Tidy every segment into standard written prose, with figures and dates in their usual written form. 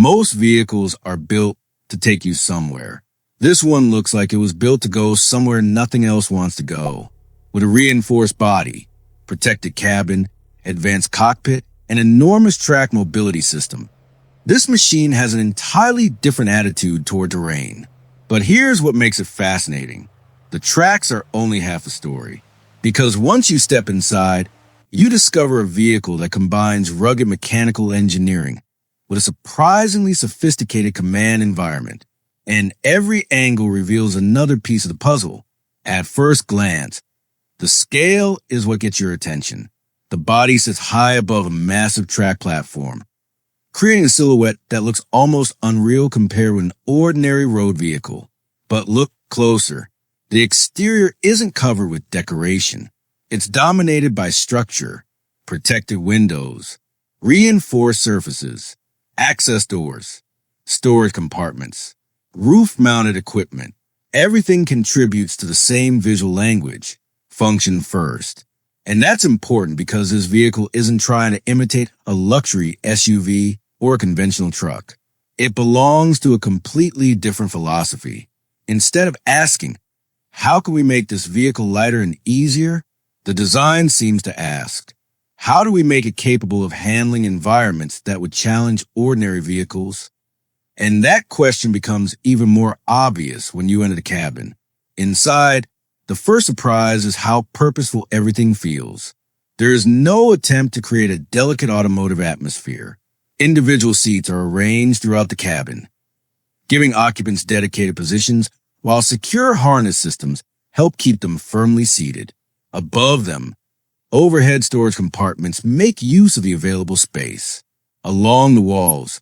Most vehicles are built to take you somewhere. This one looks like it was built to go somewhere nothing else wants to go. With a reinforced body, protected cabin, advanced cockpit, and enormous track mobility system. This machine has an entirely different attitude toward terrain. But here's what makes it fascinating. The tracks are only half the story. Because once you step inside, you discover a vehicle that combines rugged mechanical engineering with a surprisingly sophisticated command environment. And every angle reveals another piece of the puzzle. At first glance, the scale is what gets your attention. The body sits high above a massive track platform, creating a silhouette that looks almost unreal compared with an ordinary road vehicle. But look closer. The exterior isn't covered with decoration. It's dominated by structure, protected windows, reinforced surfaces, access doors, storage compartments, roof-mounted equipment. Everything contributes to the same visual language, function first. And that's important because this vehicle isn't trying to imitate a luxury SUV or a conventional truck. It belongs to a completely different philosophy. Instead of asking, how can we make this vehicle lighter and easier? The design seems to ask, how do we make it capable of handling environments that would challenge ordinary vehicles? And that question becomes even more obvious when you enter the cabin. Inside, the first surprise is how purposeful everything feels. There is no attempt to create a delicate automotive atmosphere. Individual seats are arranged throughout the cabin, giving occupants dedicated positions, while secure harness systems help keep them firmly seated. Above them, overhead storage compartments make use of the available space. Along the walls,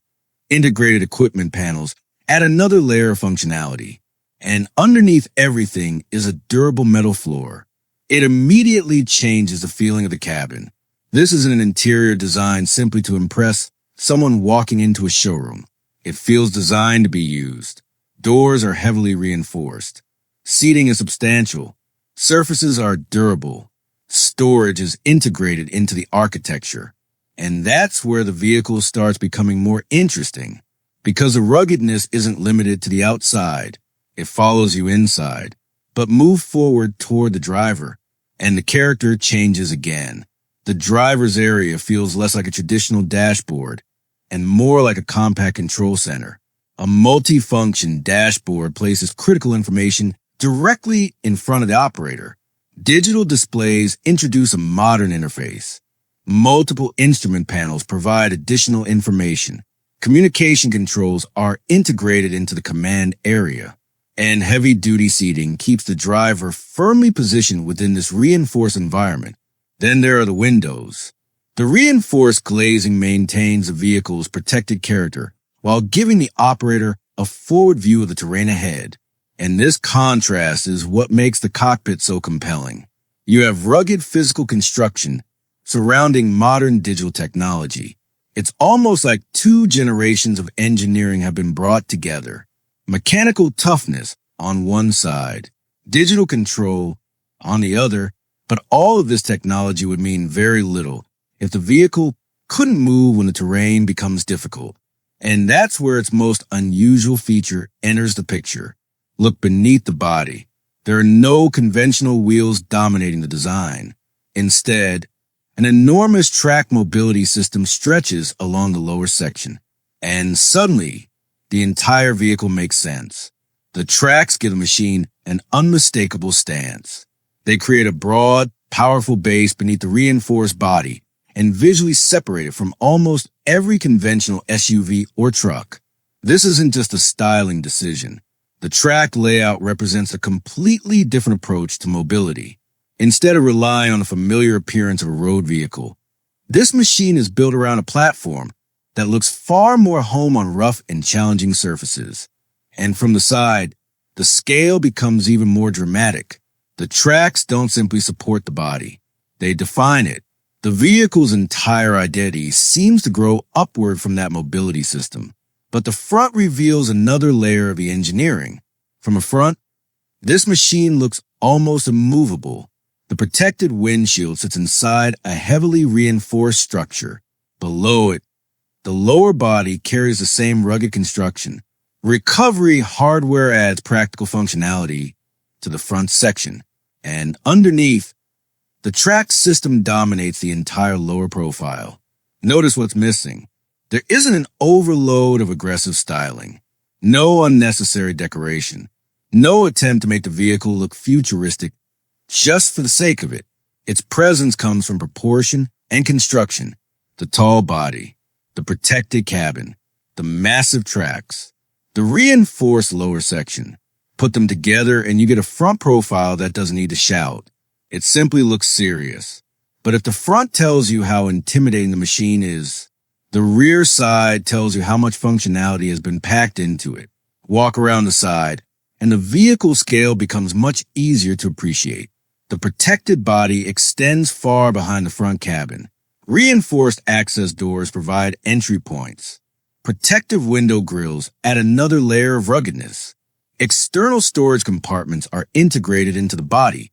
integrated equipment panels add another layer of functionality. And underneath everything is a durable metal floor. It immediately changes the feeling of the cabin. This isn't an interior designed simply to impress someone walking into a showroom. It feels designed to be used. Doors are heavily reinforced. Seating is substantial. Surfaces are durable. Storage is integrated into the architecture. And that's where the vehicle starts becoming more interesting. Because the ruggedness isn't limited to the outside. It follows you inside. But move forward toward the driver, and the character changes again. The driver's area feels less like a traditional dashboard and more like a compact control center. A multi-function dashboard places critical information directly in front of the operator. Digital displays introduce a modern interface. Multiple instrument panels provide additional information. Communication controls are integrated into the command area. And heavy-duty seating keeps the driver firmly positioned within this reinforced environment. Then there are the windows. The reinforced glazing maintains the vehicle's protected character while giving the operator a forward view of the terrain ahead. And this contrast is what makes the cockpit so compelling. You have rugged physical construction surrounding modern digital technology. It's almost like two generations of engineering have been brought together. Mechanical toughness on one side, digital control on the other, but all of this technology would mean very little if the vehicle couldn't move when the terrain becomes difficult. And that's where its most unusual feature enters the picture. Look beneath the body. There are no conventional wheels dominating the design. Instead, an enormous track mobility system stretches along the lower section. And suddenly, the entire vehicle makes sense. The tracks give the machine an unmistakable stance. They create a broad, powerful base beneath the reinforced body and visually separate it from almost every conventional SUV or truck. This isn't just a styling decision. The track layout represents a completely different approach to mobility. Instead of relying on the familiar appearance of a road vehicle, this machine is built around a platform that looks far more home on rough and challenging surfaces. And from the side, the scale becomes even more dramatic. The tracks don't simply support the body. They define it. The vehicle's entire identity seems to grow upward from that mobility system. But the front reveals another layer of the engineering. From the front, this machine looks almost immovable. The protected windshield sits inside a heavily reinforced structure. Below it, The lower body carries the same rugged construction. Recovery hardware adds practical functionality to the front section. And underneath, the track system dominates the entire lower profile. Notice what's missing. There isn't an overload of aggressive styling. No unnecessary decoration. No attempt to make the vehicle look futuristic just for the sake of it. Its presence comes from proportion and construction. The tall body, the protected cabin, the massive tracks, the reinforced lower section. Put them together and you get a front profile that doesn't need to shout. It simply looks serious. But if the front tells you how intimidating the machine is, the rear side tells you how much functionality has been packed into it. Walk around the side, and the vehicle scale becomes much easier to appreciate. The protected body extends far behind the front cabin. Reinforced access doors provide entry points. Protective window grills add another layer of ruggedness. External storage compartments are integrated into the body,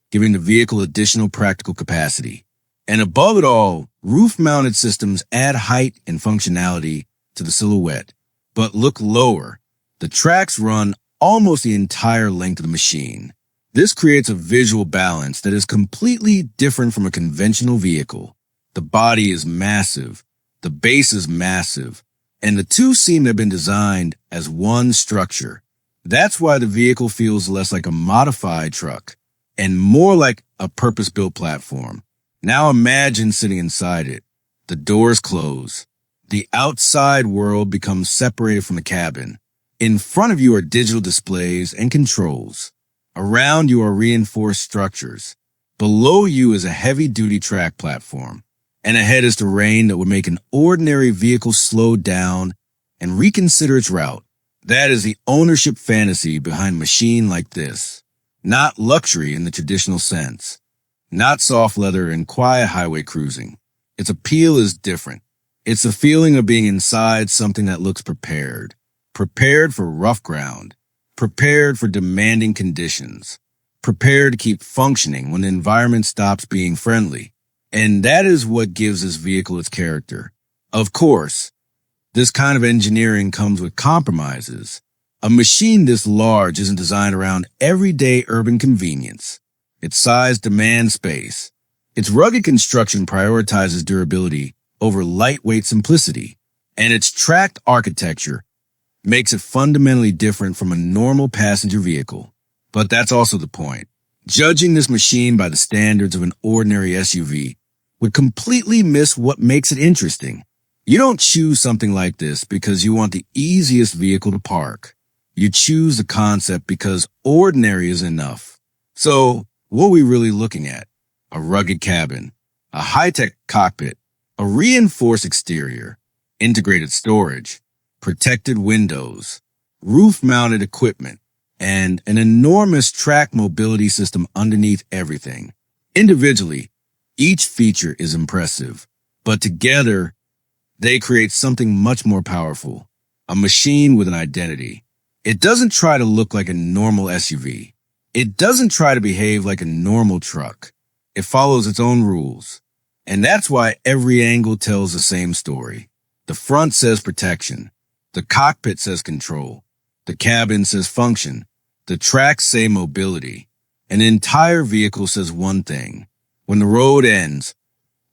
giving the vehicle additional practical capacity. And above it all, roof-mounted systems add height and functionality to the silhouette. But look lower. The tracks run almost the entire length of the machine. This creates a visual balance that is completely different from a conventional vehicle. The body is massive, the base is massive, and the two seem to have been designed as one structure. That's why the vehicle feels less like a modified truck and more like a purpose-built platform. Now imagine sitting inside it. The doors close. The outside world becomes separated from the cabin. In front of you are digital displays and controls. Around you are reinforced structures. Below you is a heavy-duty track platform. And ahead is terrain that would make an ordinary vehicle slow down and reconsider its route. That is the ownership fantasy behind a machine like this. Not luxury in the traditional sense. Not soft leather and quiet highway cruising. Its appeal is different. It's the feeling of being inside something that looks prepared. Prepared for rough ground. Prepared for demanding conditions. Prepared to keep functioning when the environment stops being friendly. And that is what gives this vehicle its character. Of course, this kind of engineering comes with compromises. A machine this large isn't designed around everyday urban convenience. Its size demands space. Its rugged construction prioritizes durability over lightweight simplicity. And its tracked architecture makes it fundamentally different from a normal passenger vehicle. But that's also the point. Judging this machine by the standards of an ordinary SUV would completely miss what makes it interesting. You don't choose something like this because you want the easiest vehicle to park. You choose the concept because ordinary is enough. So, what are we really looking at? A rugged cabin, a high-tech cockpit, a reinforced exterior, integrated storage, protected windows, roof-mounted equipment, and an enormous track mobility system underneath everything. Individually, each feature is impressive, but together, they create something much more powerful, a machine with an identity. It doesn't try to look like a normal SUV. It doesn't try to behave like a normal truck. It follows its own rules. And that's why every angle tells the same story. The front says protection. The cockpit says control. The cabin says function. The tracks say mobility. An entire vehicle says one thing. When the road ends,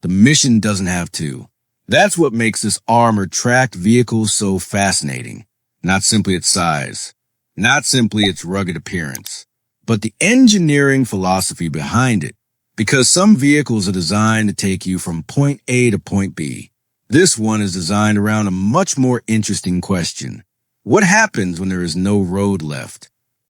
the mission doesn't have to. That's what makes this armored tracked vehicle so fascinating. Not simply its size, not simply its rugged appearance, but the engineering philosophy behind it. Because some vehicles are designed to take you from point A to point B. This one is designed around a much more interesting question. What happens when there is no road left?